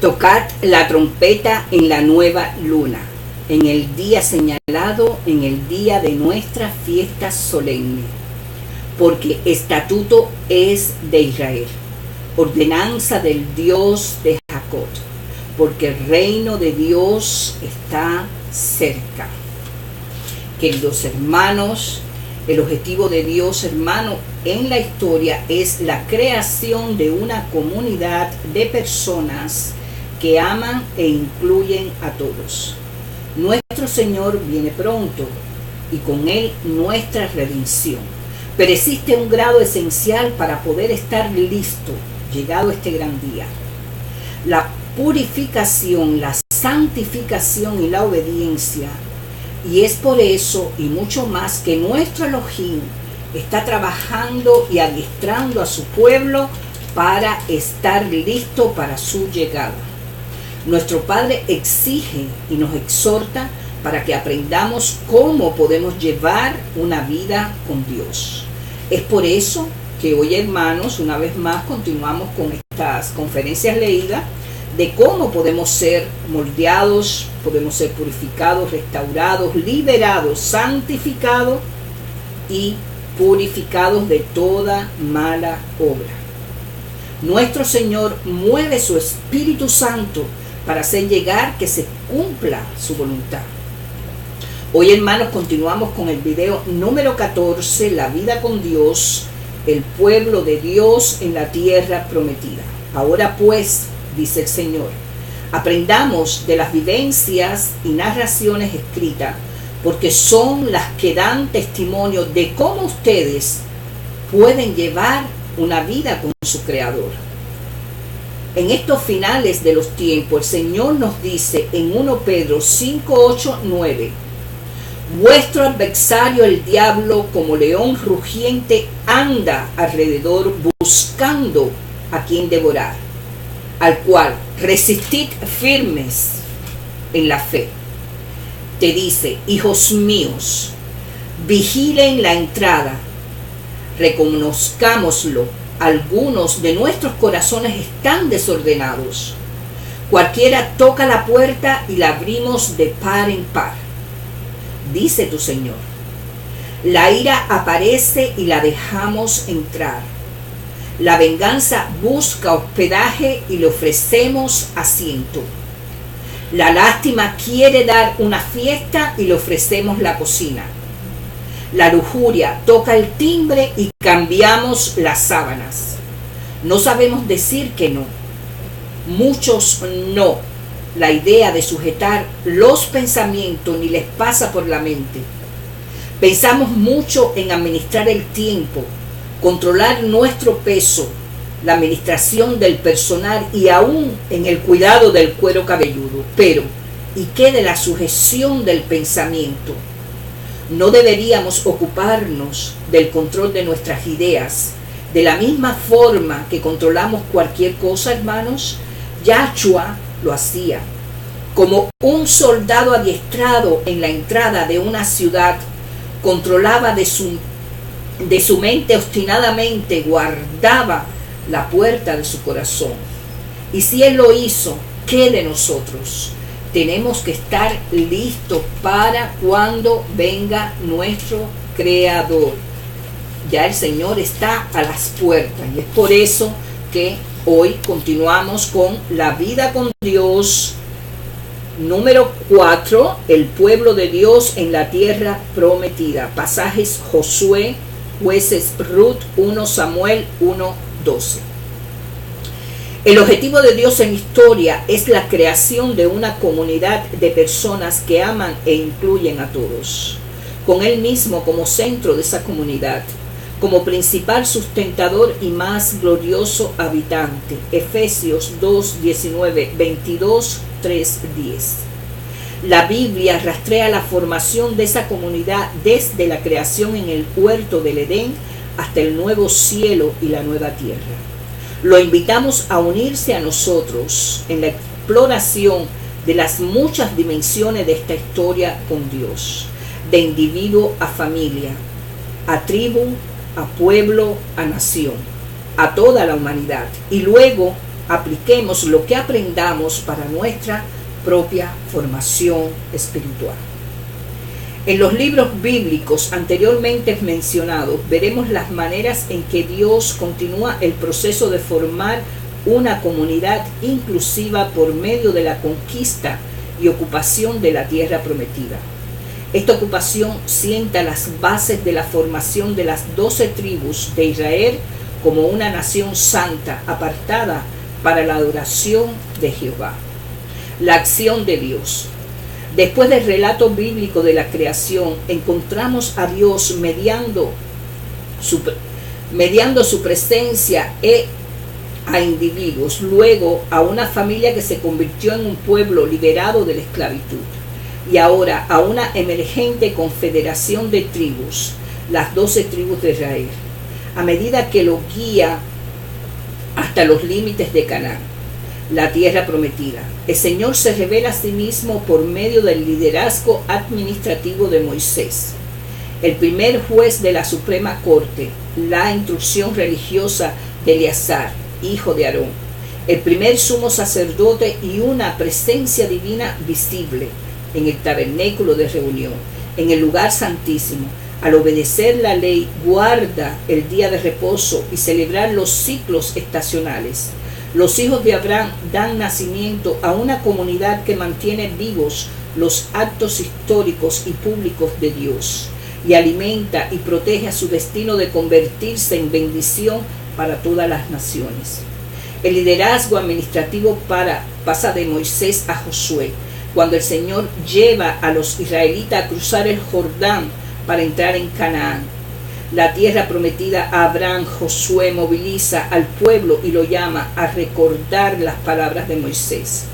Tocad la trompeta en la nueva luna, en el día señalado, en el día de nuestra fiesta solemne, porque estatuto es de Israel, ordenanza del Dios de Jacob, porque el reino de Dios está cerca. Queridos hermanos, el objetivo de Dios, hermano, en la historia es la creación de una comunidad de personas que aman e incluyen a todos. Nuestro Señor viene pronto y con Él nuestra redención. Pero existe un grado esencial para poder estar listo, llegado este gran día. La purificación, la santificación y la obediencia. Y es por eso y mucho más que nuestro Elohim está trabajando y adiestrando a su pueblo para estar listo para su llegada. Nuestro Padre exige y nos exhorta para que aprendamos cómo podemos llevar una vida con Dios. Es por eso que hoy, hermanos, una vez más continuamos con estas conferencias leídas de cómo podemos ser moldeados, podemos ser purificados, restaurados, liberados, santificados y purificados de toda mala obra. Nuestro Señor mueve su Espíritu Santo para hacer llegar que se cumpla su voluntad. Hoy, hermanos, continuamos con el video número 14, la vida con Dios, el pueblo de Dios en la tierra prometida. Ahora pues, dice el Señor, aprendamos de las vivencias y narraciones escritas, porque son las que dan testimonio de cómo ustedes pueden llevar una vida con su Creador. En estos finales de los tiempos, el Señor nos dice en 1 Pedro 5, 8, 9, vuestro adversario el diablo como león rugiente anda alrededor buscando a quien devorar, al cual resistid firmes en la fe. Te dice, hijos míos, vigilen la entrada, reconozcámoslo, algunos de nuestros corazones están desordenados. Cualquiera toca la puerta y la abrimos de par en par, dice tu Señor. La ira aparece y la dejamos entrar. La venganza busca hospedaje y le ofrecemos asiento. La lástima quiere dar una fiesta y le ofrecemos la cocina. La lujuria toca el timbre y cambiamos las sábanas. No sabemos decir que no. Muchos no. La idea de sujetar los pensamientos ni les pasa por la mente. Pensamos mucho en administrar el tiempo, controlar nuestro peso, la administración del personal y aún en el cuidado del cuero cabelludo. Pero, ¿y qué de la sujeción del pensamiento? No deberíamos ocuparnos del control de nuestras ideas. De la misma forma que controlamos cualquier cosa, hermanos, Yahshua lo hacía. Como un soldado adiestrado en la entrada de una ciudad, controlaba de su mente obstinadamente, guardaba la puerta de su corazón. Y si Él lo hizo, ¿qué de nosotros? Tenemos que estar listos para cuando venga nuestro Creador. Ya el Señor está a las puertas y es por eso que hoy continuamos con la vida con Dios. Número 4, el pueblo de Dios en la tierra prometida. Pasajes Josué, Jueces, Ruth, 1 Samuel 1:12. El objetivo de Dios en historia es la creación de una comunidad de personas que aman e incluyen a todos, con Él mismo como centro de esa comunidad, como principal sustentador y más glorioso habitante. Efesios 2, 19, 22, 3, 10. La Biblia rastrea la formación de esa comunidad desde la creación en el huerto del Edén hasta el nuevo cielo y la nueva tierra. Lo invitamos a unirse a nosotros en la exploración de las muchas dimensiones de esta historia con Dios, de individuo a familia, a tribu, a pueblo, a nación, a toda la humanidad, y luego apliquemos lo que aprendamos para nuestra propia formación espiritual. En los libros bíblicos anteriormente mencionados, veremos las maneras en que Dios continúa el proceso de formar una comunidad inclusiva por medio de la conquista y ocupación de la tierra prometida. Esta ocupación sienta las bases de la formación de las 12 tribus de Israel como una nación santa, apartada para la adoración de Jehová. La acción de Dios. Después del relato bíblico de la creación, encontramos a Dios mediando su presencia a individuos, luego a una familia que se convirtió en un pueblo liberado de la esclavitud, y ahora a una emergente confederación de tribus, las 12 tribus de Israel, a medida que lo guía hasta los límites de Canaán, la tierra prometida. El Señor se revela a sí mismo por medio del liderazgo administrativo de Moisés, el primer juez de la Suprema Corte, la instrucción religiosa de Eleazar, hijo de Aarón, el primer sumo sacerdote y una presencia divina visible en el tabernáculo de reunión, en el lugar santísimo. Al obedecer la ley, guarda el día de reposo y celebrar los ciclos estacionales. Los hijos de Abraham dan nacimiento a una comunidad que mantiene vivos los actos históricos y públicos de Dios y alimenta y protege a su destino de convertirse en bendición para todas las naciones. El liderazgo administrativo pasa de Moisés a Josué, cuando el Señor lleva a los israelitas a cruzar el Jordán para entrar en Canaán, la tierra prometida. A Abraham, Josué moviliza al pueblo y lo llama a recordar las palabras de Moisés.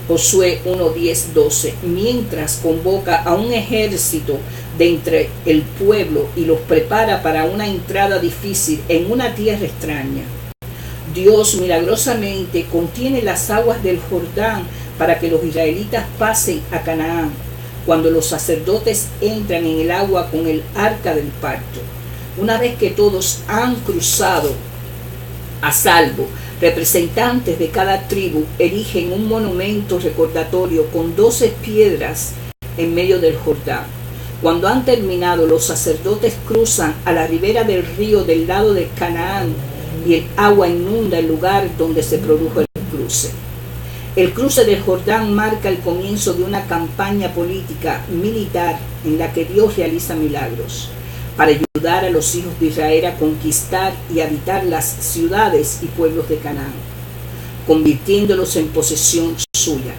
Josué 1, 10, 12, mientras convoca a un ejército de entre el pueblo y los prepara para una entrada difícil en una tierra extraña. Dios milagrosamente contiene las aguas del Jordán para que los israelitas pasen a Canaán, cuando los sacerdotes entran en el agua con el arca del pacto. Una vez que todos han cruzado a salvo, representantes de cada tribu erigen un monumento recordatorio con 12 piedras en medio del Jordán. Cuando han terminado, los sacerdotes cruzan a la ribera del río del lado de Canaán y el agua inunda el lugar donde se produjo el cruce. El cruce del Jordán marca el comienzo de una campaña política militar en la que Dios realiza milagros para ayudar a los hijos de Israel a conquistar y habitar las ciudades y pueblos de Canaán, convirtiéndolos en posesión suya.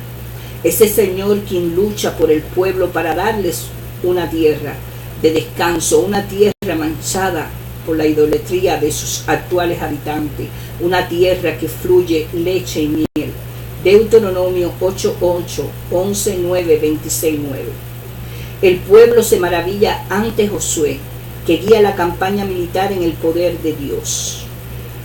Es el Señor quien lucha por el pueblo para darles una tierra de descanso, una tierra manchada por la idolatría de sus actuales habitantes, una tierra que fluye leche y miel. Deuteronomio 8:8, 11:9, 26:9. El pueblo se maravilla ante Josué, que guía la campaña militar en el poder de Dios.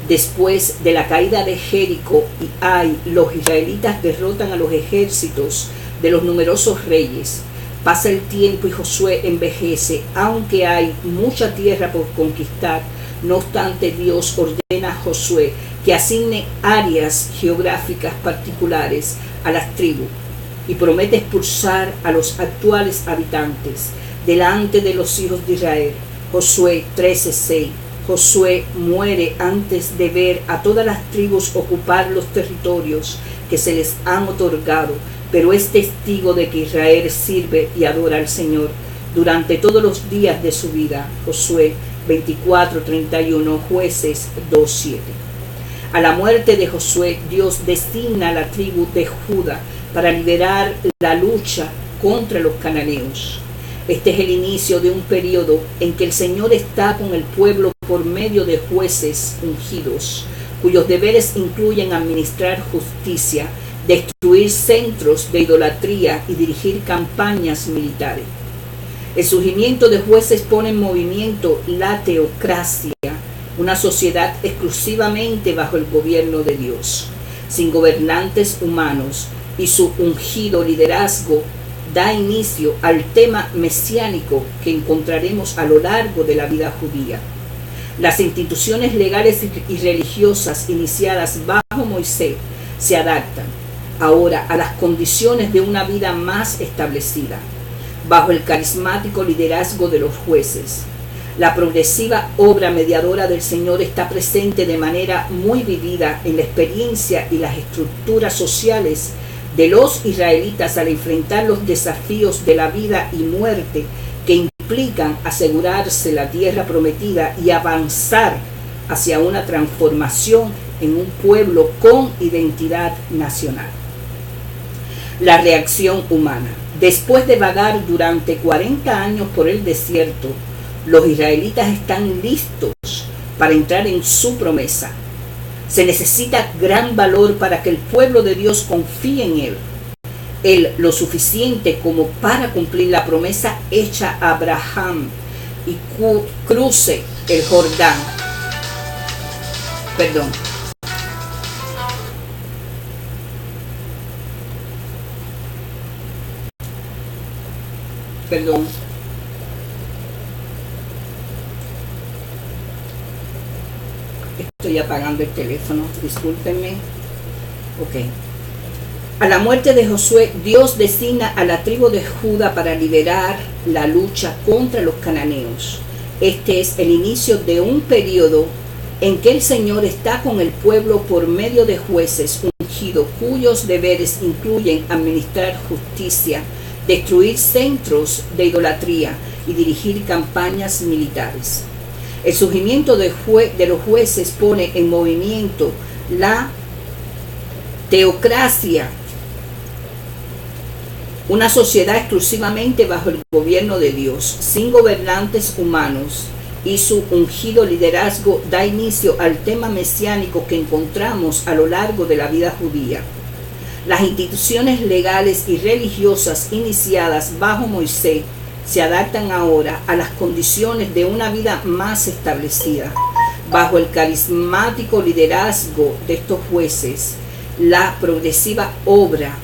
Después de la caída de Jericó y Ai, los israelitas derrotan a los ejércitos de los numerosos reyes. Pasa el tiempo y Josué envejece, aunque hay mucha tierra por conquistar. No obstante, Dios ordena a Josué que asigne áreas geográficas particulares a las tribus y promete expulsar a los actuales habitantes delante de los hijos de Israel. Josué 13:6. Josué muere antes de ver a todas las tribus ocupar los territorios que se les han otorgado, pero es testigo de que Israel sirve y adora al Señor durante todos los días de su vida. Josué 24:31, Jueces 2:7. A la muerte de Josué, Dios designa a la tribu de Judá para liberar la lucha contra los cananeos. Este es el inicio de un periodo en que el Señor está con el pueblo por medio de jueces ungidos, cuyos deberes incluyen administrar justicia, destruir centros de idolatría y dirigir campañas militares. El surgimiento de jueces pone en movimiento la teocracia, una sociedad exclusivamente bajo el gobierno de Dios, sin gobernantes humanos, y su ungido liderazgo da inicio al tema mesiánico que encontraremos a lo largo de la vida judía. Las instituciones legales y religiosas iniciadas bajo Moisés se adaptan ahora a las condiciones de una vida más establecida, bajo el carismático liderazgo de los jueces. La progresiva obra mediadora del Señor está presente de manera muy vivida en la experiencia y las estructuras sociales de los israelitas al enfrentar los desafíos de la vida y muerte que implican asegurarse la tierra prometida y avanzar hacia una transformación en un pueblo con identidad nacional. La reacción humana. Después de vagar durante 40 años por el desierto, los israelitas están listos para entrar en su promesa. Se necesita gran valor para que el pueblo de Dios confíe en Él lo suficiente como para cumplir la promesa hecha a Abraham y cruce el Jordán. Perdón. Estoy apagando el teléfono, discúlpenme. Ok. A la muerte de Josué, Dios designa a la tribu de Judá para liderar la lucha contra los cananeos. Este es el inicio de un periodo en que el Señor está con el pueblo por medio de jueces ungidos, cuyos deberes incluyen administrar justicia, destruir centros de idolatría y dirigir campañas militares. El surgimiento de los jueces pone en movimiento la teocracia, una sociedad exclusivamente bajo el gobierno de Dios, sin gobernantes humanos, y su ungido liderazgo da inicio al tema mesiánico que encontramos a lo largo de la vida judía. Las instituciones legales y religiosas iniciadas bajo Moisés se adaptan ahora a las condiciones de una vida más establecida. Bajo el carismático liderazgo de estos jueces, la progresiva obra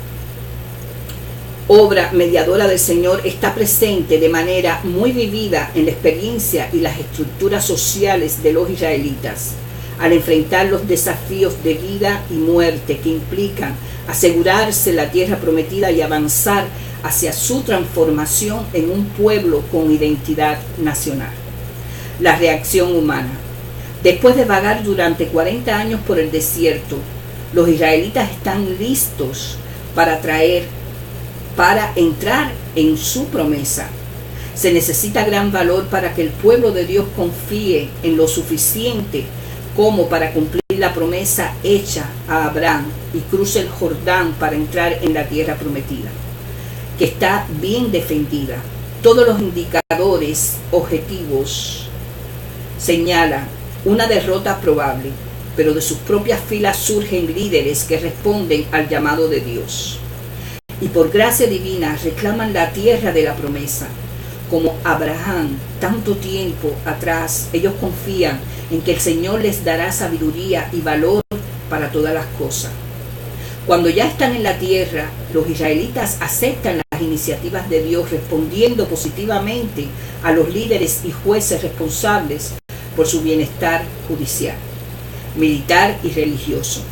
mediadora del Señor está presente de manera muy vivida en la experiencia y las estructuras sociales de los israelitas, al enfrentar los desafíos de vida y muerte que implican asegurarse la tierra prometida y avanzar hacia su transformación en un pueblo con identidad nacional. La reacción humana. Después de vagar durante 40 años por el desierto, los israelitas están listos para entrar en su promesa. Se necesita gran valor para que el pueblo de Dios confíe en lo suficiente como para cumplir la promesa hecha a Abraham y cruce el Jordán para entrar en la tierra prometida, que está bien defendida. Todos los indicadores objetivos señalan una derrota probable, pero de sus propias filas surgen líderes que responden al llamado de Dios y por gracia divina reclaman la tierra de la promesa. Como Abraham tanto tiempo atrás, ellos confían en que el Señor les dará sabiduría y valor para todas las cosas. Cuando ya están en la tierra, los israelitas aceptan las iniciativas de Dios, respondiendo positivamente a los líderes y jueces responsables por su bienestar judicial, militar y religioso.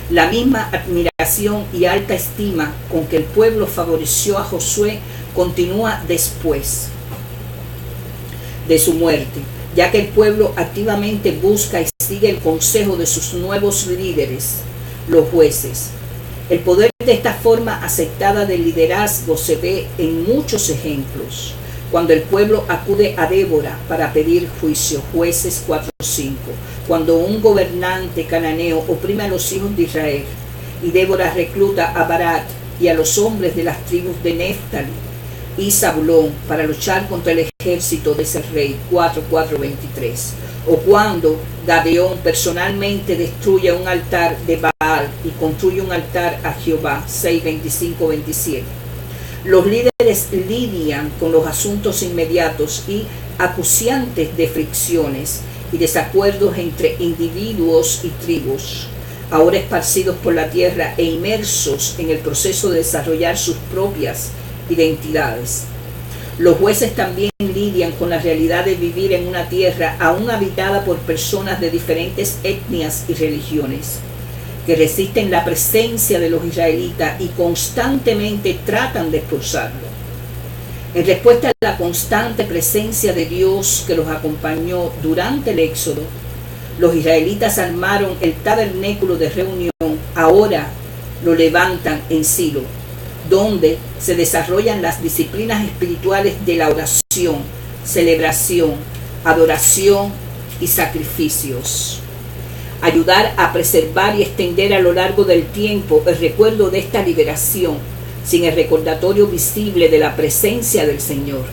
La misma admiración y alta estima con que el pueblo favoreció a Josué continúa después de su muerte, ya que el pueblo activamente busca y sigue el consejo de sus nuevos líderes, los jueces. El poder de esta forma aceptada de liderazgo se ve en muchos ejemplos. Cuando el pueblo acude a Débora para pedir juicio, Jueces 4:5. Cuando un gobernante cananeo oprime a los hijos de Israel, y Débora recluta a Barak y a los hombres de las tribus de Neftali y Zabulón para luchar contra el ejército de ese rey, 4:23. O cuando Gadeón personalmente destruye un altar de Baal y construye un altar a Jehová, 6:25-27. Los líderes lidian con los asuntos inmediatos y acuciantes de fricciones y desacuerdos entre individuos y tribus, ahora esparcidos por la tierra e inmersos en el proceso de desarrollar sus propias identidades. Los jueces también lidian con la realidad de vivir en una tierra aún habitada por personas de diferentes etnias y religiones. que resisten la presencia de los israelitas y constantemente tratan de expulsarlo. En respuesta a la constante presencia de Dios que los acompañó durante el éxodo, los israelitas armaron el tabernáculo de reunión. Ahora lo levantan en Silo, donde se desarrollan las disciplinas espirituales de la oración, celebración, adoración y sacrificios. Ayudar a preservar y extender a lo largo del tiempo el recuerdo de esta liberación, sin el recordatorio visible de la presencia del Señor.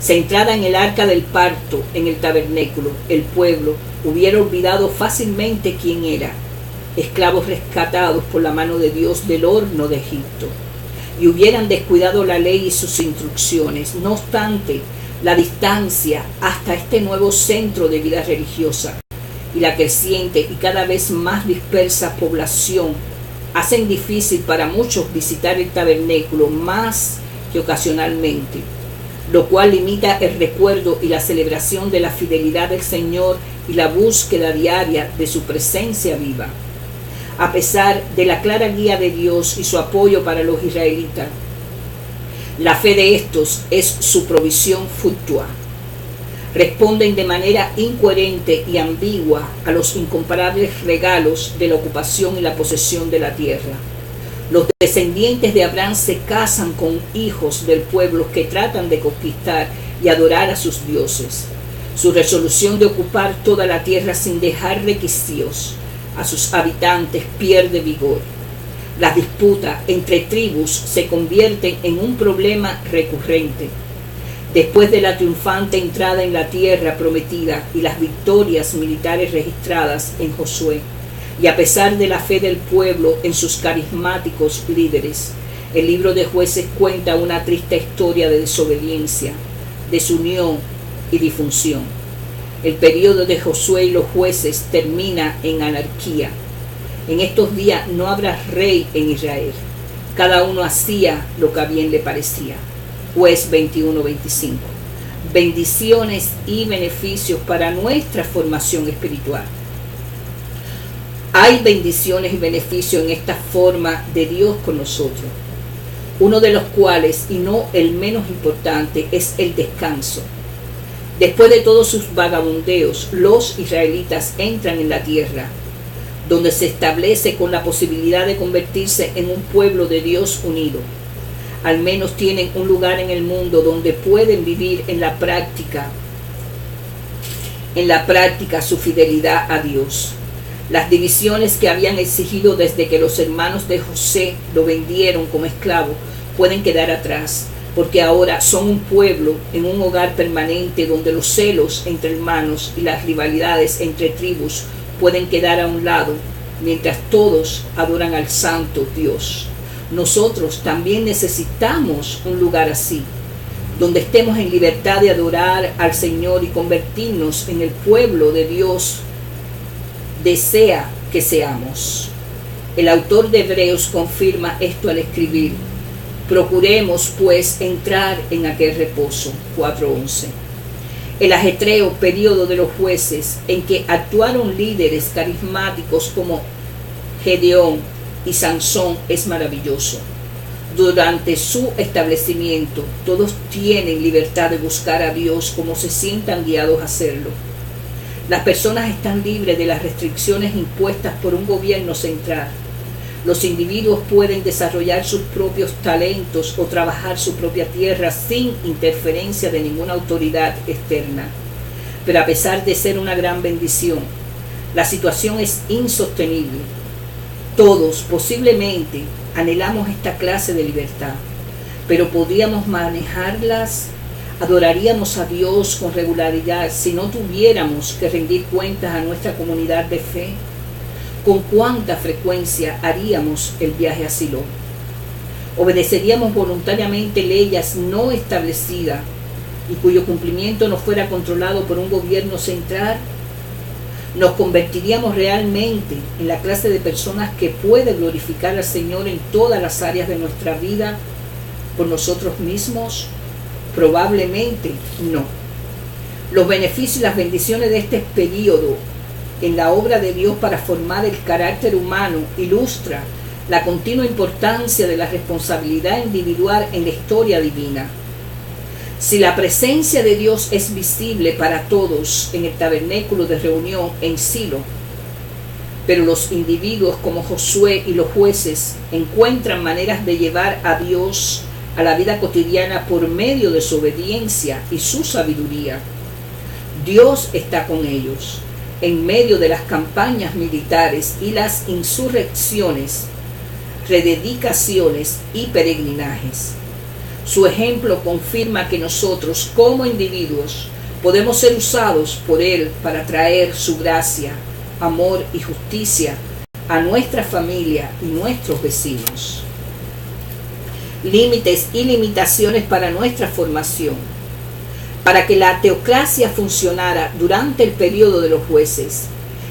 Centrada en el arca del pacto, en el tabernáculo, el pueblo hubiera olvidado fácilmente quién era, esclavos rescatados por la mano de Dios del horno de Egipto, y hubieran descuidado la ley y sus instrucciones. No obstante, la distancia hasta este nuevo centro de vida religiosa y la creciente y cada vez más dispersa población hacen difícil para muchos visitar el tabernáculo más que ocasionalmente, lo cual limita el recuerdo y la celebración de la fidelidad del Señor y la búsqueda diaria de su presencia viva. A pesar de la clara guía de Dios y su apoyo para los israelitas, la fe de estos es su provisión fluctúa. Responden de manera incoherente y ambigua a los incomparables regalos de la ocupación y la posesión de la tierra. Los descendientes de Abraham se casan con hijos del pueblo que tratan de conquistar y adorar a sus dioses. Su resolución de ocupar toda la tierra sin dejar requisitos a sus habitantes pierde vigor. Las disputas entre tribus se convierten en un problema recurrente. Después de la triunfante entrada en la tierra prometida y las victorias militares registradas en Josué, y a pesar de la fe del pueblo en sus carismáticos líderes, el libro de Jueces cuenta una triste historia de desobediencia, desunión y disfunción. El periodo de Josué y los jueces termina en anarquía. En estos días no habrá rey en Israel. Cada uno hacía lo que a bien le parecía. Juez 21-25. Bendiciones y beneficios para nuestra formación espiritual. Hay bendiciones y beneficios en esta forma de Dios con nosotros, uno de los cuales, y no el menos importante, es el descanso. Después de todos sus vagabundeos, los israelitas entran en la tierra, donde se establece con la posibilidad de convertirse en un pueblo de Dios unido. Al menos tienen un lugar en el mundo donde pueden vivir en la práctica su fidelidad a Dios. Las divisiones que habían exigido desde que los hermanos de José lo vendieron como esclavo pueden quedar atrás, porque ahora son un pueblo en un hogar permanente donde los celos entre hermanos y las rivalidades entre tribus pueden quedar a un lado, mientras todos adoran al santo Dios. Nosotros también necesitamos un lugar así, donde estemos en libertad de adorar al Señor y convertirnos en el pueblo de Dios desea que seamos. El autor de Hebreos confirma esto al escribir: procuremos pues entrar en aquel reposo. 4:11. El ajetreo periodo de los jueces, en que actuaron líderes carismáticos como Gedeón y Sansón, es maravilloso. Durante su establecimiento, todos tienen libertad de buscar a Dios como se sientan guiados a hacerlo. Las personas están libres de las restricciones impuestas por un gobierno central. Los individuos pueden desarrollar sus propios talentos o trabajar su propia tierra sin interferencia de ninguna autoridad externa. Pero a pesar de ser una gran bendición, la situación es insostenible. Todos posiblemente anhelamos esta clase de libertad, pero ¿podríamos manejarlas? ¿Adoraríamos a Dios con regularidad si no tuviéramos que rendir cuentas a nuestra comunidad de fe? ¿Con cuánta frecuencia haríamos el viaje a Silo? ¿Obedeceríamos voluntariamente leyes no establecidas y cuyo cumplimiento no fuera controlado por un gobierno central? ¿Nos convertiríamos realmente en la clase de personas que puede glorificar al Señor en todas las áreas de nuestra vida por nosotros mismos? Probablemente no. Los beneficios y las bendiciones de este periodo en la obra de Dios para formar el carácter humano ilustra la continua importancia de la responsabilidad individual en la historia divina. Si la presencia de Dios es visible para todos en el tabernáculo de reunión en Silo, pero los individuos como Josué y los jueces encuentran maneras de llevar a Dios a la vida cotidiana por medio de su obediencia y su sabiduría, Dios está con ellos en medio de las campañas militares y las insurrecciones, rededicaciones y peregrinajes. Su ejemplo confirma que nosotros como individuos podemos ser usados por Él para traer su gracia, amor y justicia a nuestra familia y nuestros vecinos. Límites y limitaciones para nuestra formación. Para que la teocracia funcionara durante el periodo de los jueces,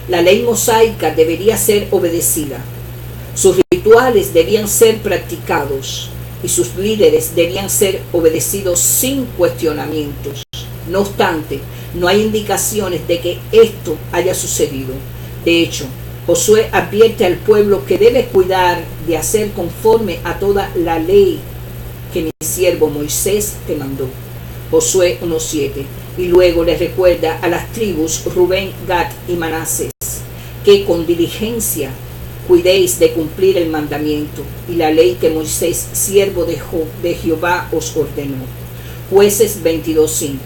la ley mosaica debería ser obedecida. Sus rituales debían ser practicados y sus líderes debían ser obedecidos sin cuestionamientos. No obstante, no hay indicaciones de que esto haya sucedido. De hecho, Josué advierte al pueblo que debe cuidar de hacer conforme a toda la ley que mi siervo Moisés te mandó. Josué 1:7. Y luego les recuerda a las tribus Rubén, Gad y Manasés que con diligencia cuidéis de cumplir el mandamiento y la ley que Moisés, siervo de Jehová, os ordenó. Jueces 22:5.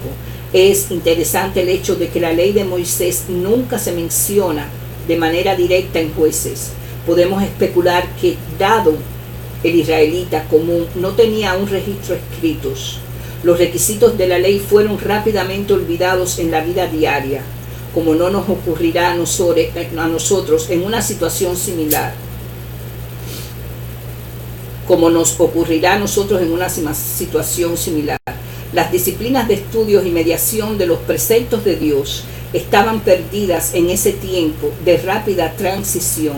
Es interesante el hecho de que la ley de Moisés nunca se menciona de manera directa en Jueces. Podemos especular que, dado el israelita común no tenía un registro escritos, los requisitos de la ley fueron rápidamente olvidados en la vida diaria, como no nos ocurrirá a nosotros en una situación similar. Como nos ocurrirá a nosotros en una situación similar. Las disciplinas de estudios y mediación de los preceptos de Dios estaban perdidas en ese tiempo de rápida transición.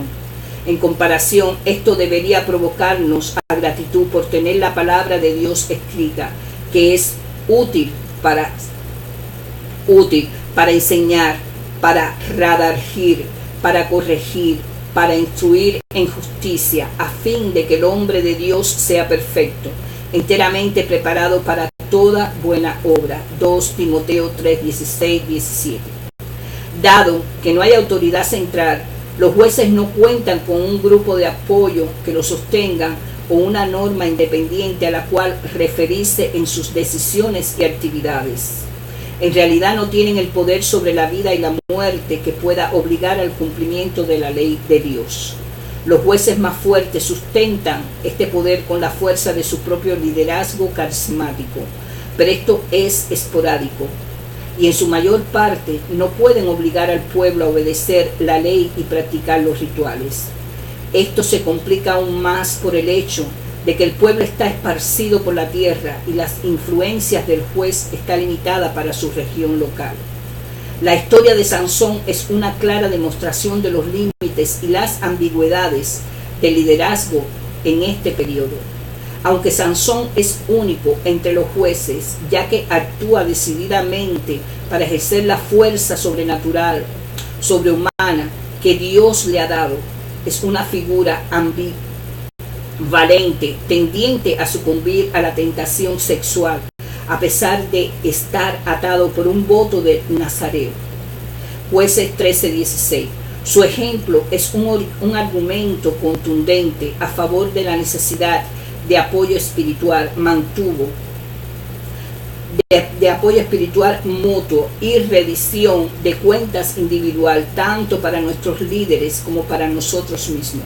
En comparación, esto debería provocarnos a gratitud por tener la palabra de Dios escrita, que es útil para enseñar, para redarguir, para corregir, para instruir en justicia, a fin de que el hombre de Dios sea perfecto, enteramente preparado para toda buena obra. 2 Timoteo 3:16-17. Dado que no hay autoridad central, los jueces no cuentan con un grupo de apoyo que los sostenga o una norma independiente a la cual referirse en sus decisiones y actividades. En realidad no tienen el poder sobre la vida y la muerte que pueda obligar al cumplimiento de la ley de Dios. Los jueces más fuertes sustentan este poder con la fuerza de su propio liderazgo carismático, pero esto es esporádico y en su mayor parte no pueden obligar al pueblo a obedecer la ley y practicar los rituales. Esto se complica aún más por el hecho de que el pueblo está esparcido por la tierra y las influencias del juez está limitada para su región local. La historia de Sansón es una clara demostración de los límites y las ambigüedades del liderazgo en este periodo. Aunque Sansón es único entre los jueces, ya que actúa decididamente para ejercer la fuerza sobrenatural, sobrehumana que Dios le ha dado, es una figura ambivalente, tendiente a sucumbir a la tentación sexual, a pesar de estar atado por un voto de Nazareo. Jueces 13:16. Su ejemplo es un argumento contundente a favor de la necesidad de apoyo espiritual de apoyo espiritual mutuo y rendición de cuentas individual, tanto para nuestros líderes como para nosotros mismos.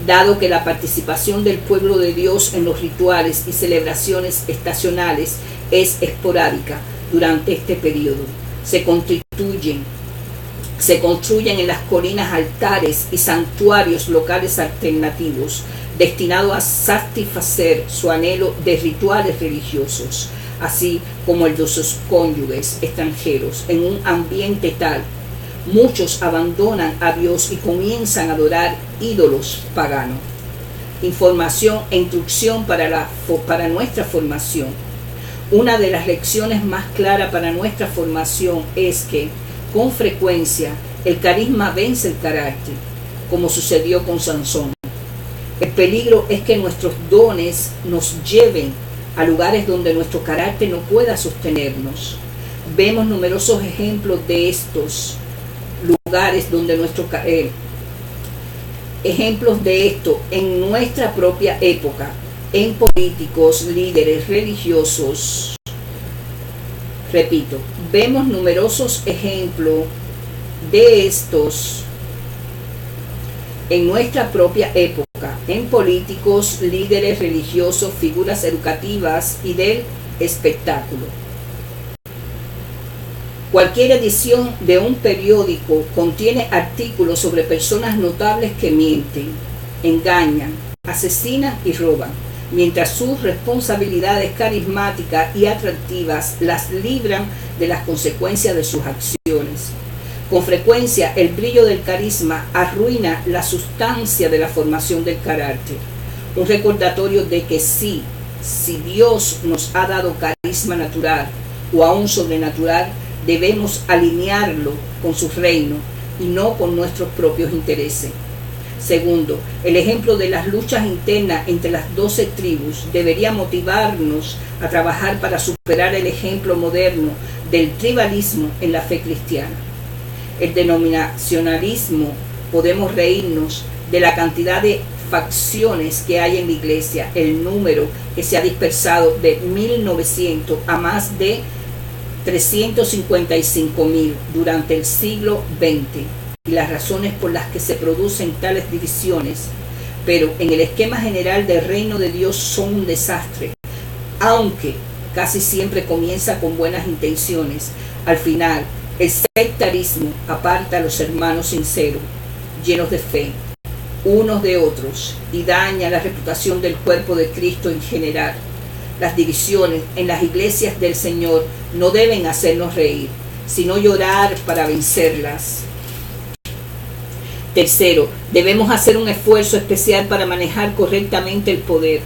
Dado que la participación del pueblo de Dios en los rituales y celebraciones estacionales es esporádica durante este periodo, se construyen en las colinas altares y santuarios locales alternativos destinados a satisfacer su anhelo de rituales religiosos, así como el de sus cónyuges extranjeros. En un ambiente tal, muchos abandonan a Dios y comienzan a adorar ídolos paganos. Información e instrucción para nuestra formación. Una de las lecciones más claras para nuestra formación es que, con frecuencia, El carisma vence el carácter, como sucedió con Sansón. El peligro es que nuestros dones nos lleven a lugares donde nuestro carácter no pueda sostenernos. Vemos numerosos ejemplos de estos lugares donde ejemplos de esto en nuestra propia época, en políticos, líderes religiosos. Repito, vemos numerosos ejemplos de estos en nuestra propia época, en políticos, líderes religiosos, figuras educativas y del espectáculo. Cualquier edición de un periódico contiene artículos sobre personas notables que mienten, engañan, asesinan y roban, mientras sus responsabilidades carismáticas y atractivas las libran de las consecuencias de sus acciones. Con frecuencia, el brillo del carisma arruina la sustancia de la formación del carácter. Un recordatorio de que si Dios nos ha dado carisma natural o aún sobrenatural, debemos alinearlo con su reino y no con nuestros propios intereses. Segundo, el ejemplo de las luchas internas entre las 12 tribus debería motivarnos a trabajar para superar el ejemplo moderno del tribalismo en la fe cristiana. El denominacionalismo, podemos reírnos de la cantidad de facciones que hay en la iglesia, el número que se ha dispersado de 1900 a más de 355.000 durante el siglo XX y las razones por las que se producen tales divisiones, pero en el esquema general del reino de Dios son un desastre, aunque casi siempre comienza con buenas intenciones. Al final, el sectarismo aparta a los hermanos sinceros, llenos de fe, unos de otros, y daña la reputación del cuerpo de Cristo en general. Las divisiones en las iglesias del Señor no deben hacernos reír, sino llorar para vencerlas. Tercero, debemos hacer un esfuerzo especial para manejar correctamente el poder.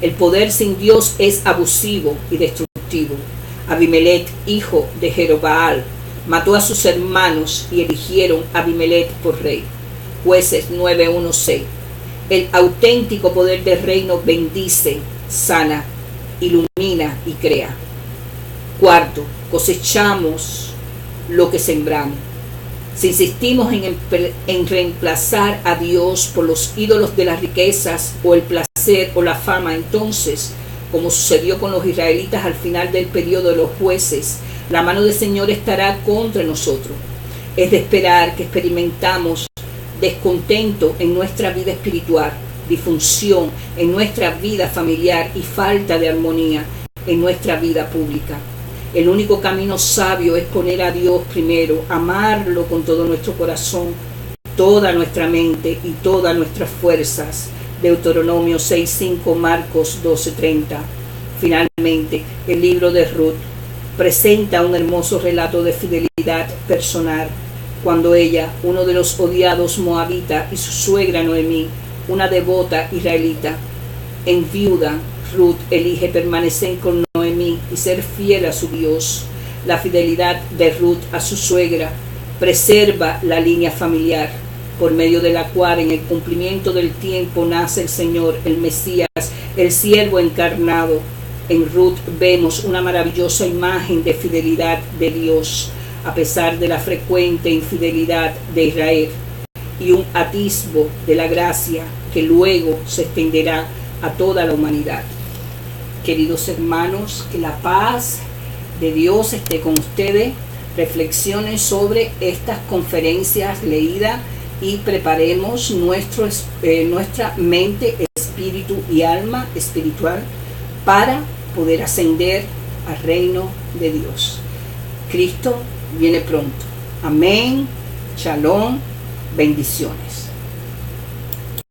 El poder sin Dios es abusivo y destructivo. Abimelech, hijo de Jerobaal, mató a sus hermanos y eligieron a Abimelech por rey. Jueces 9:1-6. El auténtico poder del reino bendice, sana, ilumina y crea. Cuarto, cosechamos lo que sembramos. Si insistimos en reemplazar a Dios por los ídolos de las riquezas o el placer o la fama, entonces, como sucedió con los israelitas al final del periodo de los jueces, la mano del Señor estará contra nosotros. Es de esperar que experimentamos descontento en nuestra vida espiritual, disfunción en nuestra vida familiar y falta de armonía en nuestra vida pública. El único camino sabio es poner a Dios primero, amarlo con todo nuestro corazón, toda nuestra mente y todas nuestras fuerzas. Deuteronomio 6:5, Marcos 12:30. Finalmente, el libro de Ruth presenta un hermoso relato de fidelidad personal, cuando ella, uno de los odiados moabitas, y su suegra Noemí, una devota israelita, enviuda, Ruth elige permanecer con Noemí y ser fiel a su Dios. La fidelidad de Ruth a su suegra preserva la línea familiar, por medio de la cual en el cumplimiento del tiempo nace el Señor, el Mesías, el siervo encarnado. En Ruth vemos una maravillosa imagen de fidelidad de Dios, a pesar de la frecuente infidelidad de Israel, y un atisbo de la gracia que luego se extenderá a toda la humanidad. Queridos hermanos, que la paz de Dios esté con ustedes. Reflexionen sobre estas conferencias leídas y preparemos nuestra mente, espíritu y alma espiritual para poder ascender al reino de Dios. Cristo viene pronto. Amén. Shalom. Bendiciones.